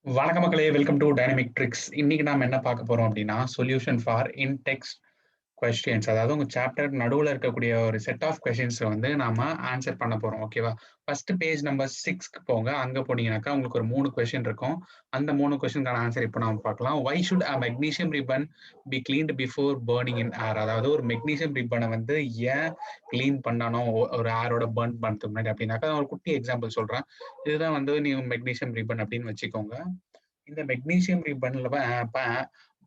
வணக்க மக்களே! Welcome to dynamic tricks. இன்னைக்கு நாம என்ன பார்க்க போறோம் அப்டின்னா, solution for in text questions. அதாவது உங்க சாப்டர் நடுவுல இருக்கக்கூடிய ஒரு செட் ஆஃப் கொஸ்டின்ஸ வந்து நாம ஆன்ஸர் பண்ண போறோம். ஓகேவா? ஃபர்ஸ்ட் பேஜ் நம்பர் 6க்கு போங்க. அங்க போனீங்கன்னாக்கா உங்களுக்கு ஒரு 3 கொஸ்டின் இருக்கும். அந்த 3 கொஸ்டின்க்கான ஆன்ஸர் இப்ப நாம பார்க்கலாம். Why should a magnesium ribbon be cleaned before burning in air? அதாவது ஒரு மெக்னீசியம் ரிப்பன வந்து ஏன் கிளீன் பண்ணணும்? ஒரு ஏரோட பர்ன் பண்றதுக்கு முன்னாடி அப்டின்னாக்கா, நான் ஒரு குட்டி எக்ஸாம்பிள் சொல்றேன். இதுதான் வந்து நீங்க மெக்னீசியம் ரிப்பன் அப்டின்னு வச்சுக்கோங்க. இந்த மெக்னீசியம் ரீபர்ன்ல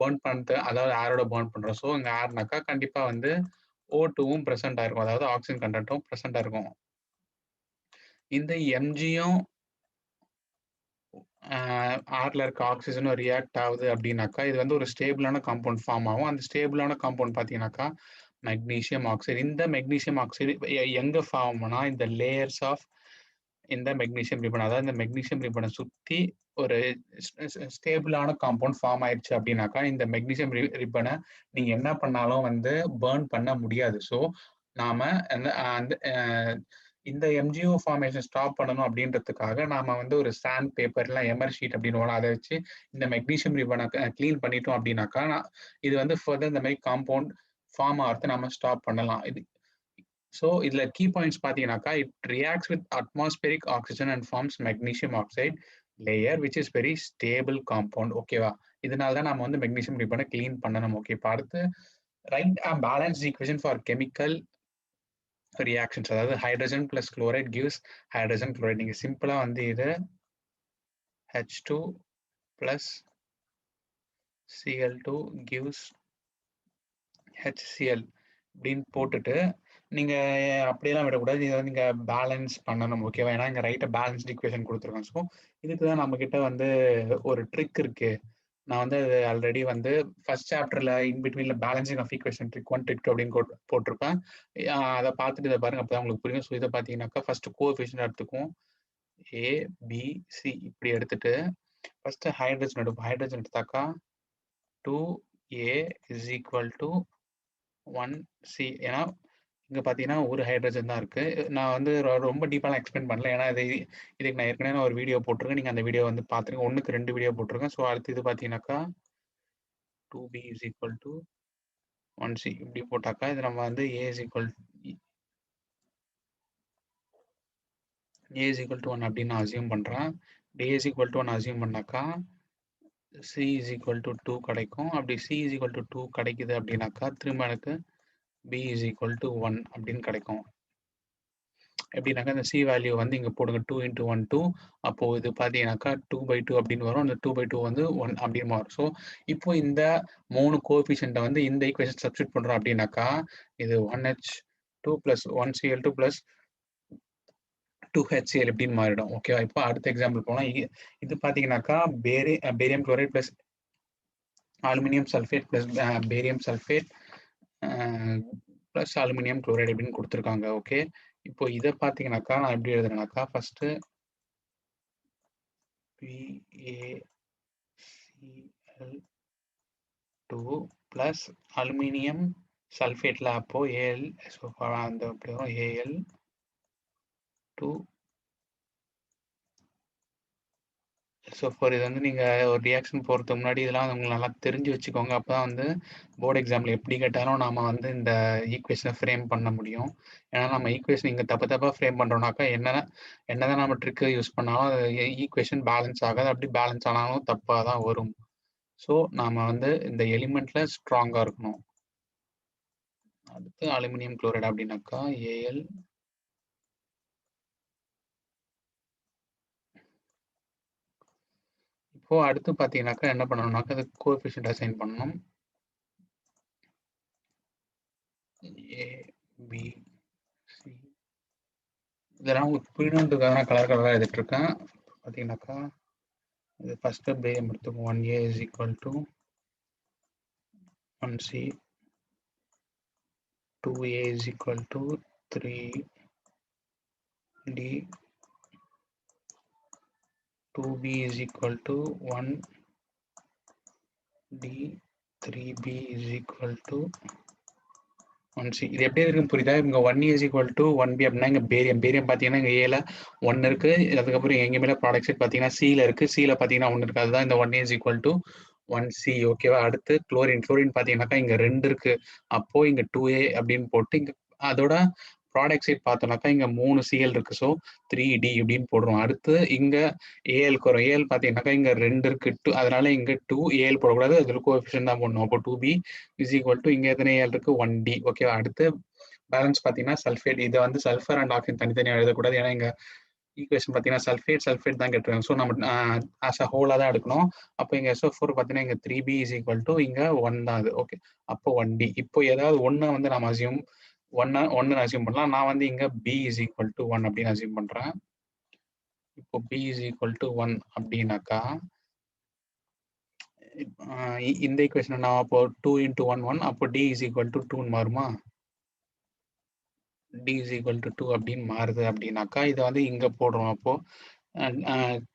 பர்ன் பண்றது அதாவது ஏரோட பர்ன் பண்றோம். ஸோ இங்க ஏர்னாக்கா கண்டிப்பா வந்து O2வும் பிரசன்ட் ஆயிருக்கும். அதாவது ஆக்ஸிஜன் கன்டென்ட்டும் பிரசன்ட்டா இருக்கும். இந்த எம்ஜியும் அ ஏர்ல இருக்க ஆக்ஸிஜனும் ரியாக்ட் ஆகுது அப்டின்னாக்கா, இது வந்து ஒரு ஸ்டேபிளான காம்பவுண்ட் ஃபார்ம் ஆகும். அந்த ஸ்டேபிளான காம்பவுண்ட் பார்த்தீங்கன்னாக்கா, மெக்னீசியம் ஆக்சைடு. இந்த மெக்னீசியம் ஆக்சைடு எங்க ஃபார்ம் ஆகும்னா, இந்த லேயர்ஸ் ஆஃப் இந்த மெக்னீசியம் ரிப்பன். அதாவது இந்த மெக்னீசியம் ரிப்பன சுத்தி ஒரு ஸ்டேபிளான காம்பவுண்ட் ஃபார்ம் ஆயிருச்சு அப்டின்னாக்கா, இந்த மெக்னீசியம் ரிப்பன நீங்க என்ன பண்ணாலும் வந்து பர்ன் பண்ண முடியாது. ஸோ, நாம அந்த அந்த இந்த எம்ஜிஓ ஃபார்மேஷன் ஸ்டாப் பண்ணணும் அப்டின்றதுக்காக, நாம வந்து ஒரு சாண்ட் பேப்பர் இல்ல எமர் ஷீட் அப்டின்னுவோம்ல, அத வச்சு இந்த மெக்னீசியம் ரிப்பன கிளீன் பண்ணிட்டோம் அப்டின்னாக்கா, இது வந்து ஃபர்தர் இந்த மாரி காம்பவுண்ட் ஃபார்ம் ஆகுறத நம்ம ஸ்டாப் பண்ணலாம். இதுல கீ பாயிண்ட்ஸ் பார்த்தீங்கன்னாக்கா, it reacts with atmospheric oxygen and forms magnesium oxide layer which is very stable compound. ஓகேவா? இதனால தான் நம்ம வந்து மெக்னீசியம் ரிப்பன கிளீன் பண்ணணும். ஓகே. இப்ப அடுத்து write a balanced equation for chemical reactions. அதாவது hydrogen plus chloride gives hydrogen chloride. நீங்க சிம்பிளா வந்து இது H2 plus Cl2 gives HCl அப்படின்னு போட்டுட்டு, நீங்க அப்படியெல்லாம் விடக்கூடாது. இத வந்து நீங்க பேலன்ஸ் பண்ணணும். ஓகேவா? ஏன்னா இங்க ரைட்டா பேலன்ஸ்ட் ஈக்குவேஷன் குடுத்துருக்காங்க. ஸோ, இதுக்கு தான் நம்மகிட்ட வந்து ஒரு ட்ரிக் இருக்கு. நான் வந்து அது ஆல்ரெடி வந்து ஃபர்ஸ்ட் சாப்டர்ல இன் பிட்வீன்ல balancing of equation trick 1, trick 2 அப்படின்னு போட்டிருப்பேன். அத பார்த்துட்டு இத பாருங்க. அப்பதான் உங்களுக்கு புரியும். ஸோ, இத பார்த்தீங்கன்னாக்கா ஃபர்ஸ்ட் கோஎஃபிஷியன்ட் எடுத்துக்குவோம். A, B, C இப்படி எடுத்துட்டு, ஃபர்ஸ்ட் ஹைட்ரஜன் எடுப்போம். ஹைட்ரஜன் எடுத்தாக்கா 2A is equal to 1C. ஏன்னா இங்க பார்த்தீங்கன்னா, ஒரு ஹைட்ரஜன் தான் இருக்கு. நான் வந்து ரொம்ப டீப்பாலாம் எக்ஸ்பிளைன் பண்ணல. ஏன்னா இதுக்கு நான் ஏற்கனவே ஒரு வீடியோ போட்டிருக்கேன். நீங்க அந்த வீடியோ வந்து பார்த்துருங்க. 1க்கு 2 வீடியோ போட்டிருக்கேன். ஸோ அடுத்து இது பார்த்தீங்கன்னாக்கா, 2B is equal to 1C இப்படி போட்டாக்கா, இது நம்ம வந்து A இஸ் ஈக்குவல் டூ 1 அப்படின்னு நான் அஸ்யூம் பண்றேன். A is equal to 1 assume பண்ணாக்கா, C இஸ் ஈக்குவல் டூ 2 கிடைக்கும். அப்படி C இஸ் ஈக்குவல் டூ 2 கிடைக்குது அப்படின்னாக்கா, திரும்ப எனக்கு B இஸ் ஈக்குவல் டூ 1 அப்படின்னு கிடைக்கும். எப்படின்னாக்கா, இந்த சி வேல்யூ வந்து இங்க போடுங்க. 2 இன்டு 1 2. அப்போ இது பார்த்தீங்கன்னாக்கா 2/2 அப்படின்னு வரும். அந்த 2/2 வந்து 1 அப்படின்னு மாறும். ஸோ, இப்போ இந்த 3 கோஎஃபிஷியன்ட்ட வந்து இந்த ஈக்குவேஷன் சப்ஸ்டிட்யூட் பண்றோம் அப்படின்னாக்கா, இது 1H2 plus 1Cl2 plus 2HCl இப்படின்னு மாறிடும். ஓகேவா? இப்போ அடுத்த எக்ஸாம்பிள் போலாம். இது பார்த்தீங்கன்னாக்கா, barium chloride plus aluminium sulphate plus barium sulphate a plus aluminium chloride அப்படின்னு குடுத்துருக்காங்க. ஓகே. இப்போ இத பார்த்தீங்கன்னாக்கா, நான் எப்படி எழுதுறேன்னாக்கா, ஃபர்ஸ்ட்டு PaCl2 பிளஸ் அலுமினியம் சல்ஃபேட்ல அப்போ Al ஸோ அந்த எப்படி வரும் Al2 ஸோ ஃபார் இது வந்து நீங்க ஒரு ரியாக்ஷன் போறதுக்கு முன்னாடி இதெல்லாம் உங்களுக்கு நல்லா தெரிஞ்சு வச்சுக்கோங்க. அப்பதான் வந்து போர்ட் எக்ஸாம்ல எப்படி கேட்டாலும் நாம வந்து இந்த ஈக்குவேஷன ஃப்ரேம் பண்ண முடியும். ஏன்னா நம்ம ஈக்குவேஷன் இங்க தப்பு தப்பா ஃப்ரேம் பண்றோம்னாக்கா என்னதான் நம்ம ட்ரிக் யூஸ் பண்ணாலும் அது ஈக்குவேஷன் பேலன்ஸ் ஆகாது. அப்படி பேலன்ஸ் ஆனாலும் தப்பா தான் வரும். ஸோ நாம வந்து இந்த எலிமெண்ட்ல ஸ்ட்ராங்கா இருக்கணும். அடுத்து அலுமினியம் குளோரைடு அப்படின்னாக்கா Al இப்போ அடுத்து பார்த்தீங்கன்னாக்கா என்ன பண்ணணும்னாக்கா அதுக்கு கோஎஃபிஷியன்ட் அசைன் பண்ணணும். A, B, C இதெல்லாம் உங்களுக்கு புரியணுன்றதுக்காக நான் கலர் கலரா எழுதிட்டு இருக்கேன். பார்த்தீங்கன்னாக்கா இது ஃபர்ஸ்ட் பேரியம் எடுத்துக்குவோம். 1A is equal to 1C 2A is equal to 3D 2B is equal to 1D 3B is equal to 1C. இது எப்படி இருக்குன்னு புரியுதா? இங்க 1A is equal to 1B அப்படின்னா இங்க பேரியம். பேரியம் பார்த்தீங்கன்னா இங்க Aல 1 இருக்கு. அதுக்கப்புறம் எங்க மேல ப்ராடக்ட் சைட் பார்த்தீங்கன்னா Cல இருக்கு. Cல பார்த்தீங்கன்னா 1 இருக்கு. அதுதான் இந்த 1A is equal to 1C. ஓகேவா? அடுத்து குளோரின். குளோரின் பார்த்தீங்கன்னாக்கா இங்க 2 இருக்கு. அப்போ இங்க 2A அப்படின்னு போட்டு இங்க அதோட ப்ராடக்ட் சைட் பார்த்தோம்னாக்கா இங்க 3 Cl இருக்கு. ஸோ 3D அப்படின்னு போடுறோம். அடுத்து இங்க ஏஎல்க்கு வரும். ஏஎல் பார்த்தீங்கன்னாக்கா இங்க 2 இருக்கு. அதனால இங்க 2 ஏஎல் போடக்கூடாது. அதுல கோஎஃபிஷியன்ட் தான் போடணும். அப்போ 2B இஸ் ஈக்குவல் டு இங்க எத்தனை ஏஎல் இருக்கு 1D. ஓகேவா? அடுத்து பேலன்ஸ் பார்த்தீங்கன்னா சல்ஃபேட். இதை வந்து சல்ஃபர் அண்ட் ஆக்சிஜன் தனித்தனியாக எழுதக்கூடாது. ஏன்னா இங்க ஈக்குவேஷன் பார்த்தீங்கன்னா சல்ஃபேட் தான் கேட்டிருக்காங்க. ஸோ நம்ம ஆஸ் அ ஹோலாக தான் எடுக்கணும். அப்போ இங்க SO4 பார்த்தீங்கன்னா இங்க 3B இஸ் ஈக்குவல் டு இங்க 1 தான் அது. ஓகே, அப்போ 1D. இப்போ ஏதாவது ஒன்று வந்து நம்ம அசியூம் ஒன்னு அசியூம் பண்ணலாம். நான் வந்து இங்க B இஸ் ஈக்குவல் டு 1 அப்படின்னு அசியூம் பண்றேன். இப்போ B இஸ் ஈக்குவல் டு 1 அப்படின்னாக்கா இந்த ஈக்குவேஷன் நான் அப்போ 2 into 1 1 அப்போ D இஸ் ஈக்குவல் டு 2 மாறுமா? D இஸ் ஈக்குவல் டு 2 அப்படின்னு மாறுது அப்படின்னாக்கா இதை வந்து இங்க போடுறோம். அப்போ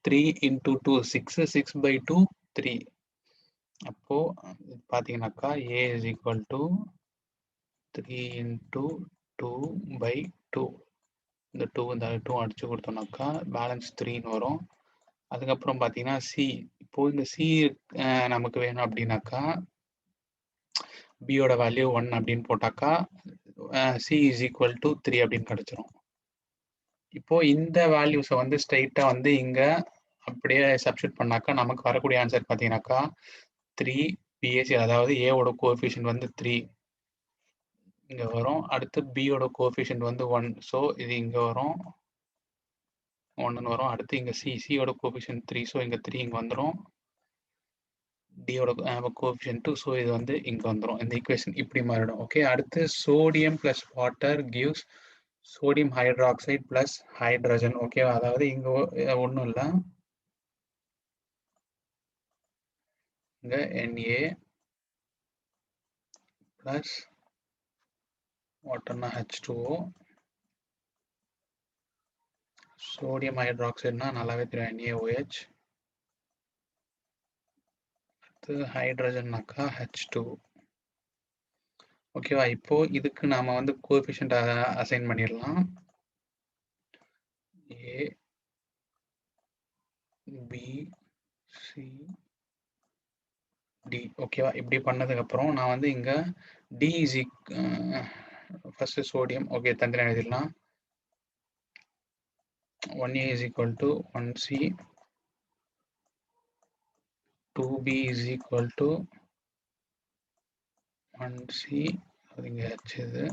3 into 2 6 6/2 3. அப்போ பாத்தீங்கன்னாக்கா A is equal to 3 into 2/2. இந்த 2 அடிச்சு கொடுத்தோம்னாக்கா பேலன்ஸ் 3ன்னு வரும். அதுக்கப்புறம் பார்த்தீங்கன்னா சி. இப்போ இந்த சி நமக்கு வேணும் அப்படின்னாக்கா பியோட வேல்யூ 1 அப்படின்னு போட்டாக்கா சி இஸ் ஈக்குவல் டு 3 அப்படின்னு கிடைச்சிரும். இப்போ இந்த வேல்யூஸை வந்து ஸ்ட்ரைட்டா வந்து இங்க அப்படியே சப்ஸ்டியூட் பண்ணாக்கா நமக்கு வரக்கூடிய ஆன்சர் பார்த்தீங்கன்னாக்கா 3 பிஎஸ்சி, அதாவது ஏவோட கோஎஃபிஷியன்ட் வந்து 3 இங்க வரும். அடுத்து பியோட கோஎஃபிஷியன்ட் வந்து 1. ஸோ இது இங்க வரும் 1ன்னு வரும். அடுத்து இங்க சியோட கோஎஃபிஷியன்ட் 3. ஸோ இங்க 3 இங்க வந்துடும். டியோட கோஎஃபிஷியன்ட் 2. ஸோ இது வந்து இங்க வந்துடும். இந்த ஈக்குவேஷன் இப்படி மாறிடும். ஓகே, அடுத்து sodium plus water gives sodium hydroxide plus hydrogen. ஓகேவா? அதாவது இங்க ஒன்றும் இல்லை, இங்க Na பிளஸ் வாட்டர்னா H2O, சோடியம் ஹைட்ராக்சைடுனா நல்லாவே தெரியும் NaOH, அடுத்து ஹைட்ரஜன்னாக்கா H2. ஓகேவா? இப்போ இதுக்கு நாம வந்து கோஎஃபிஷியன்ட் அசைன் பண்ணிடலாம். A B C D. ஓகேவா? இப்படி பண்ணதுக்கு அப்புறம் நான் வந்து இங்க D is first sodium. Okay, தந்திரம் எழுதிடலாம். 1A is equal to 1C, 2B is equal to 1C, அது இங்க H இது,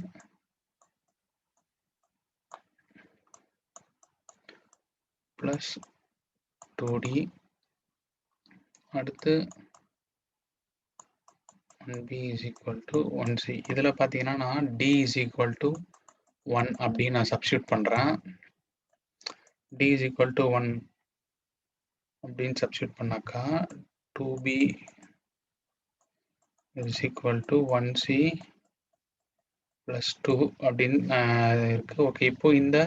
plus 2D, அடுத்து 1B is equal to 1C. இதில் பார்த்தீங்கன்னா நான் D is equal to 1 அப்படின்னு நான் சப்ஸ்டியூட் பண்ணுறேன். D is equal to 1 அப்படின்னு சப்ஸ்டியூட் பண்ணாக்கா 2B is equal to 1C plus 2 அப்படின்னு இருக்கு. ஓகே, இப்போ இந்த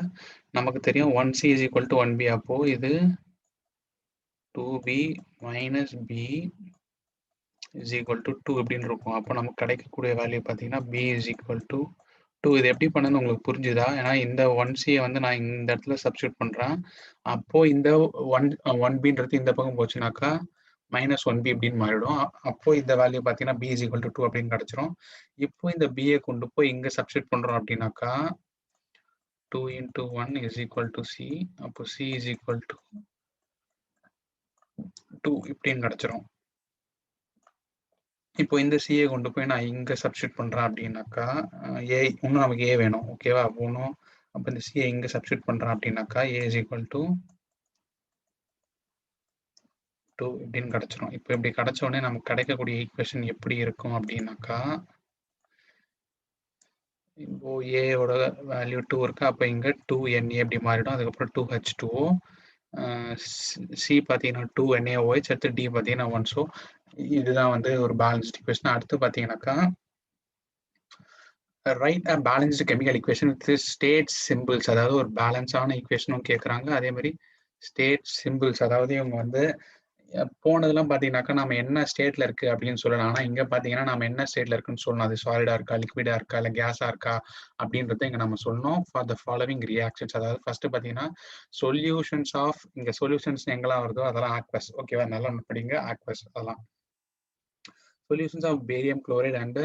நமக்கு தெரியும் 1C is equal to 1B. அப்போ இது 2B minus B is equal to 2 அப்படின்னு இருக்கும். அப்போ நமக்கு கிடைக்கக்கூடிய வேல்யூ பார்த்தீங்கன்னா B is equal to 2. இது எப்படி பண்ணணும்னு உங்களுக்கு புரிஞ்சுதா? ஏன்னா இந்த 1C வந்து நான் இந்த இடத்துல சப்ஸ்டியூட் பண்றேன். அப்போ இந்த 1Bன்றது இந்த பக்கம் போச்சுனாக்கா -1B அப்படின்னு மாறிடும். அப்போ இந்த வேல்யூ பார்த்தீங்கன்னா B is equal to 2 அப்படின்னு கிடைச்சிரும். இப்போ இந்த B கொண்டு போய் இங்க சப்ஸ்டியூட் பண்றோம் அப்படின்னாக்கா 2 into 1 is equal to C. அப்போ C is equal to 2 இப்படின்னு கிடைச்சிரும். இப்போ இந்த சிஏ கொண்டு போய் நான் இங்க சப்ஸ்டியூட் பண்றேன் அப்படின்னாக்கா இன்னும் நமக்கு ஏ வேணும். ஓகேவா? போகணும். அப்போ இந்த சிஏ இங்க சப்ஸ்டியூட் பண்றேன் அப்படின்னாக்கா A is equal to 2 இப்படின்னு கிடைச்சிரும். இப்போ இப்படி கிடைச்ச உடனே நமக்கு கிடைக்கக்கூடிய ஈக்குவேஷன் எப்படி இருக்கும் அப்படின்னாக்கா இப்போ ஏயோட வேல்யூ 2 இருக்கு. அப்போ இங்க 2Na அப்படி மாறிடும். அதுக்கப்புறம் 2H2O, சி பார்த்தீங்கன்னா 2NaOH, அடுத்து டி பார்த்தீங்கன்னா 1. ஸோ இதுதான் வந்து ஒரு பேலன்ஸ்ட் ஈக்குவேஷன். அடுத்து பார்த்தீங்கன்னாக்கா right a balanced chemical equation with state symbols. அதாவது ஒரு பேலன்ஸான ஈக்குவேஷனும் கேட்குறாங்க, அதே மாதிரி ஸ்டேட் சிம்பிள்ஸ். அதாவது இவங்க வந்து போனதெல்லாம் பார்த்தீங்கன்னாக்கா, நம்ம என்ன ஸ்டேட்ல இருக்கு அப்படின்னு சொல்லலாம். ஆனா இங்க பார்த்தீங்கன்னா, நாம என்ன ஸ்டேட்ல இருக்குன்னு சொல்லணும். அது சாலிடா இருக்கா, லிக்விடா இருக்கா, இல்ல கேஸா இருக்கா அப்படின்றத இங்க நம்ம சொல்லணும். ஃபார் த ஃபாலோவிங் ரியாக்ஷன்ஸ் அதாவது ஃபர்ஸ்ட் பார்த்தீங்கன்னா, சொல்யூஷன்ஸ் ஆஃப் இங்க சொல்யூஷன்ஸ் எங்கெல்லாம் வருதோ அதெல்லாம் ஆக்வஸ். ஓகேவா? நல்லா நோட் படிங்க. ஆக்வஸ் அதெல்லாம். Solutions of barium chloride and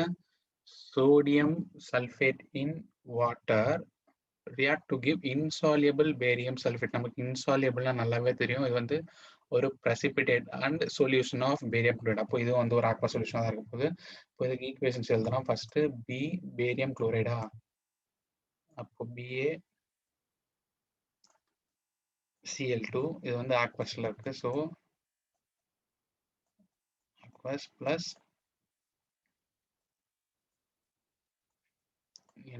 sodium sulfate in water react to give insoluble barium sulfate. நமக்கு insoluble நல்லாவே தெரியும். இது வந்து ஒரு precipitate and solution of barium chloride. அப்போ இது வந்து ஒரு aqua solution தான் இருக்க போகுது. இப்போ இதுக்கு ஈக்குவேஷன்ஸ் எழுதலாம். ஃபர்ஸ்ட் B பேரியம் குளோரைடா, அப்போ BA Cl2 இது வந்து aquasல இருக்கு. So aquas plus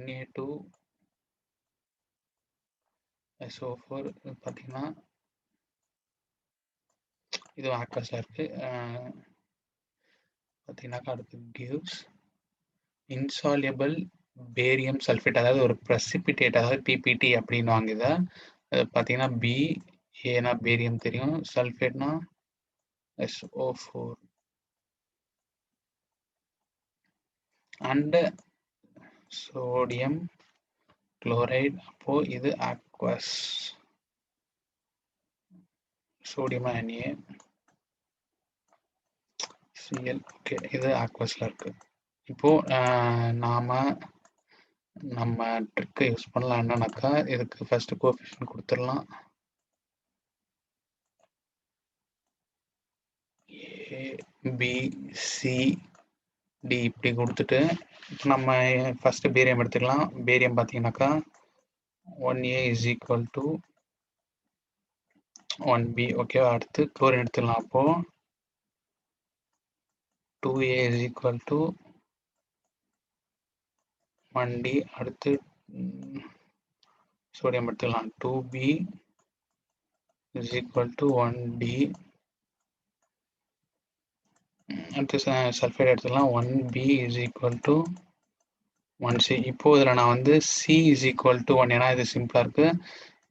Na2 SO4 பார்த்தீங்கன்னா இது aquasல இருக்கு. பார்த்தீங்கன்னாக்கா அடுத்து gives insoluble பேரியம் சல்ஃபேட் அதாவது ஒரு precipitate அதாவது பிபிடி அப்படின்னு வாங்குத. பார்த்தீங்கன்னா பி ஏனா பேரியம் தெரியும், சல்ஃபேட்னா SO4 அண்ட் சோடியம் குளோரைடு. அப்போ இது aqueous sodium Na Cl. Okay இது aqueousல இருக்கு. இப்போ நாம நம்ம ட்ரிக்கை யூஸ் பண்ணலாம். என்னன்னாக்கா இதுக்கு ஃபர்ஸ்ட் கோஎஃபிஷியன்ட் கொடுத்துடலாம். A B C D இப்படி கொடுத்துட்டு இப்போ நம்ம ஃபர்ஸ்ட் பேரியம் எடுத்துக்கலாம். பேரியம் பார்த்தீங்கன்னாக்கா 1A is equal to 1B. Okay அடுத்து குளோரின் எடுத்துக்கலாம். அப்போ 2A is equal to 1D. அடுத்து சோடியம் எடுத்துக்கலாம். 2B is equal to 1D. அடுத்து சல்ஃபைட் எடுத்துக்கலாம். 1B is equal to 1C. இப்போ இதில் நான் வந்து C is equal to 1 ஏன்னா இது சிம்பிளா இருக்கு.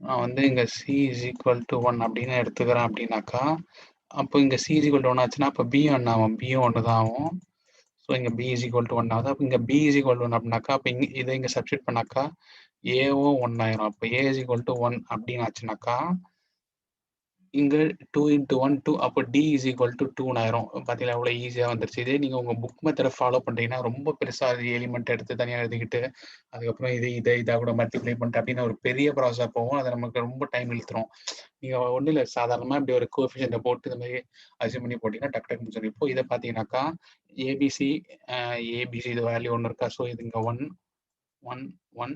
நான் வந்து இங்க C is equal to 1 அப்படின்னு எடுத்துக்கிறேன். அப்படின்னாக்கா அப்போ இங்க C is equal to 1 ஆச்சுன்னா அப்போ B 1 ஆகும். B 1 தான் ஆகும். ஸோ இங்க B is equal to 1 ஆகுது. அப்போ இங்க B is equal to 1 அப்படின்னாக்கா அப்போ இதை இங்க சப்ஸ்டிட் பண்ணாக்கா ஏவும் 1 ஆயிரும். அப்போ A is equal to 1 அப்படின்னு ஆச்சுனாக்கா இங்க 2 into 1 2 அப்போ D is equal to 2 ஆயிரும். பார்த்தீங்களா எவ்வளோ ஈஸியாக வந்துருச்சு. இதே நீங்கள் உங்கள் புக் மெத்தடை ஃபாலோ பண்ணுறீங்கன்னா ரொம்ப பெருசாக எலிமெண்ட் எடுத்து தனியாக எழுதிக்கிட்டு அதுக்கப்புறம் இதை கூட மல்டிப்ளை பண்ணிட்டு அப்படின்னு ஒரு பெரிய ப்ராசஸாக போகும். அது நமக்கு ரொம்ப டைம் இழுத்துரும். நீங்கள் ஒன்றும் இல்லை சாதாரணமாக இப்படி ஒரு கோஎஃபிஷியன்ட்டை போட்டு இந்த மாதிரி அசியூம் பண்ணி போட்டிங்கன்னா டக் டக்குன்னு சொல்லி இப்போ இதை பார்த்தீங்கன்னாக்கா ஏபிசி இது வேல்யூ ஒன்று இருக்கா. ஸோ இது இங்கே 1 1 1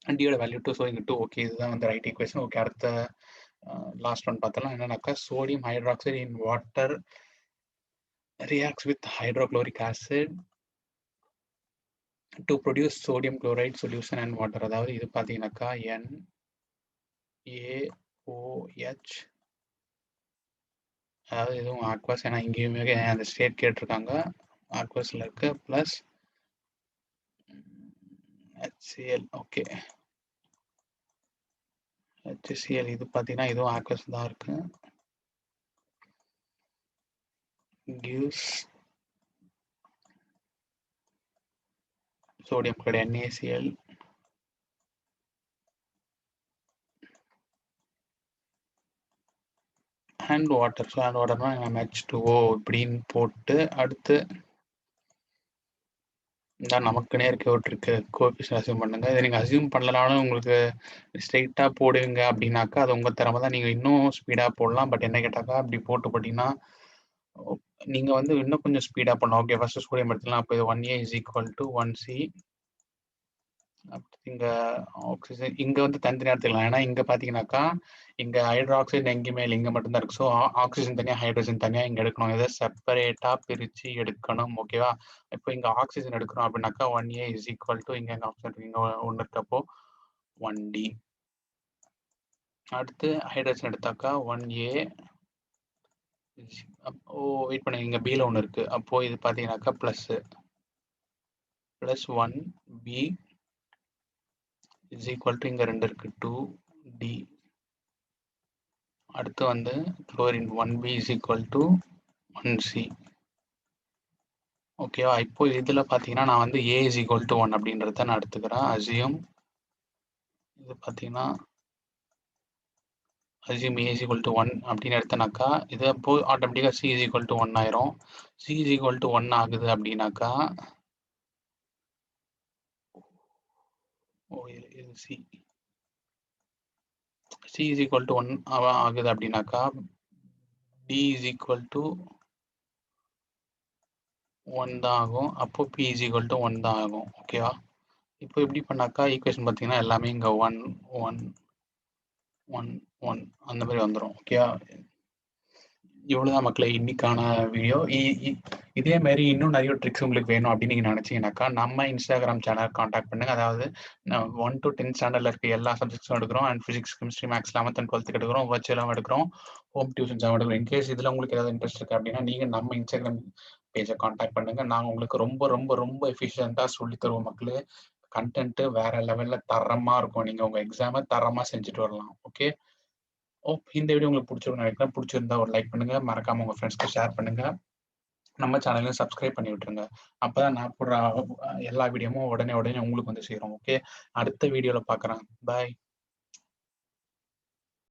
அண்ட் டியோட வேல்யூ 2. ஸோ இங்கே 2. ஓகே இதுதான் வந்து ரைட் ஈக்குவேஷன். ஓகே அடுத்த லாஸ்ட் ஒன் பார்த்தலாம். என்னன்னாக்கா sodium hydroxide in water reacts with hydrochloric acid to produce sodium chloride solution and water. அதாவது இது பார்த்தீங்கன்னாக்கா NaOH அதாவது இதுவும் ஆக்வாஸ் ஏன்னா இங்கேயுமே அந்த ஸ்டேட் கேட்டிருக்காங்க. ஆக்வாஸில் இருக்கு ப்ளஸ் HCl. ஓகே HCl இது பார்த்தீங்கன்னா இதுவும் ஆக்வாஸ் தான் இருக்கு. gives sodium chloride NaCl and water. So and வாட்டர்னா நம்ம H2O இப்படின்னு போட்டு அடுத்து இந்த நமக்குனே இருக்க விட்டுருக்கு கோஎஃபிஷியன்ட் அசியூம் பண்ணுங்க. இதை நீங்கள் அசியூம் பண்ணலனாலும் உங்களுக்கு ஸ்ட்ரெயிட்டாக போடுவீங்க அப்படின்னாக்கா அது உங்கள் திறமை தான். நீங்கள் இன்னும் ஸ்பீடாக போடலாம். பட் என்ன கேட்டாக்கா அப்படி போட்டு போட்டிங்கன்னா நீங்கள் வந்து இன்னும் கொஞ்சம் ஸ்பீடாக பண்ணலாம். ஓகே ஃபர்ஸ்ட் சோடியம் எடுத்துக்கலாம். அப்போ இது 1A is equal to 1C. இங்கே ஆக்சிஜன் இங்கே வந்து தனித்தனியாக எடுத்துக்கலாம். ஏன்னா இங்கே பார்த்தீங்கன்னாக்கா இங்கே ஹைட்ராக்சைடு எங்கேயுமே இல்லை, இங்கே மட்டும்தான் இருக்குது. ஸோ ஆக்சிஜன் தனியாக ஹைட்ரஜன் தனியாக இங்கே எடுக்கணும். இதை செப்பரேட்டாக பிரித்து எடுக்கணும். ஓகேவா? இப்போ இங்கே ஆக்சிஜன் எடுக்கிறோம் அப்படின்னாக்கா 1A is equal to இங்கே ஆக்சிஜன் இங்கே ஒன்று இருக்கப்போ 1D. அடுத்து ஹைட்ரஜன் எடுத்தாக்கா 1A. வெயிட் பண்ணுங்க இங்கே பியில் ஒன்று இருக்குது. அப்போது இது பார்த்தீங்கன்னாக்கா plus 1B is equal to இங்கே 2 இருக்கு 2D. அடுத்து வந்து chlorine 1B is equal to 1C. ஓகேவா? இப்போ இதுல பார்த்தீங்கன்னா நான் வந்து A இஸ் ஈக்குவல் டு 1 அப்படின்றத நான் எடுத்துக்கிறேன். அசியூம் இது பார்த்தீங்கன்னா assume A is equal to 1 அப்படின்னு எடுத்தனாக்கா இது அப்போ ஆட்டோமேட்டிக்காக C இஸ் ஈக்குவல் டு 1 ஆயிரும். C இஸ் ஈக்குவல் டு 1 ஆகுது அப்படின்னாக்கா இது C இஸ் ஈக்குவல் டு 1 ஆகுது அப்படின்னாக்கா D இஸ் ஈக்குவல் டு 1 தான் ஆகும். அப்போ P இஸ் ஈக்குவல் டு 1 தான் ஆகும். ஓகேவா? இப்போ இப்படி பண்ணாக்கா ஈக்குவேஷன் பார்த்தீங்கன்னா எல்லாமே இங்கே 1 1 1 1 அந்த மாதிரி வந்துடும். ஓகேவா? இவ்வளோதான் மக்களே இன்னைக்கான வீடியோ. இதே மாதிரி இன்னும் நிறைய ட்ரிக்ஸ் உங்களுக்கு வேணும் அப்படின்னு நீங்கள் நினச்சிங்கனாக்கா நம்ம இன்ஸ்டாகிராம் சேனல் காண்டாக்ட் பண்ணுங்க. அதாவது 1 to 10 ஸ்டாண்டர்டில் இருக்க எல்லா சப்ஜெக்ட்ஸும் எடுக்கிறோம். And physics, chemistry, maths 11th and 12th எடுக்கிறோம். வர்ச்சுவலாகவும் எடுக்கிறோம். ஹோம் டியூஷன்ஸாகவும் எடுக்கிறோம். இன்கேஸ் இதில் உங்களுக்கு ஏதாவது இன்ட்ரெஸ்ட் இருக்குது அப்படின்னா நீங்கள் நம்ம இன்ஸ்டாகிராம் பேஜை காண்டாக்ட் பண்ணுங்க. நாங்கள் உங்களுக்கு ரொம்ப ரொம்ப ரொம்ப எஃபிஷியண்ட்டாக சொல்லி தருவோம் மக்களே. கண்டென்ட்டு வேற லெவலில் தரமாக இருக்கும். நீங்கள் உங்கள் எக்ஸாமை தரமாக செஞ்சுட்டு வரலாம். ஓகே, இந்த வீடியோ உங்களுக்கு பிடிச்சிருக்கும்னு நினைக்கிறேன். பிடிச்சிருந்தா ஒரு லைக் பண்ணுங்க, மறக்காம உங்க ஃப்ரெண்ட்ஸ்க்கு ஷேர் பண்ணுங்க. நம்ம சேனலையும் சப்ஸ்கிரைப் பண்ணி விட்டுருங்க. அப்பதான் நான் போடுற எல்லா வீடியோவும் உடனே உங்களுக்கு வந்து சேரும். ஓகே, அடுத்த வீடியோல பார்க்குறேன். பாய்.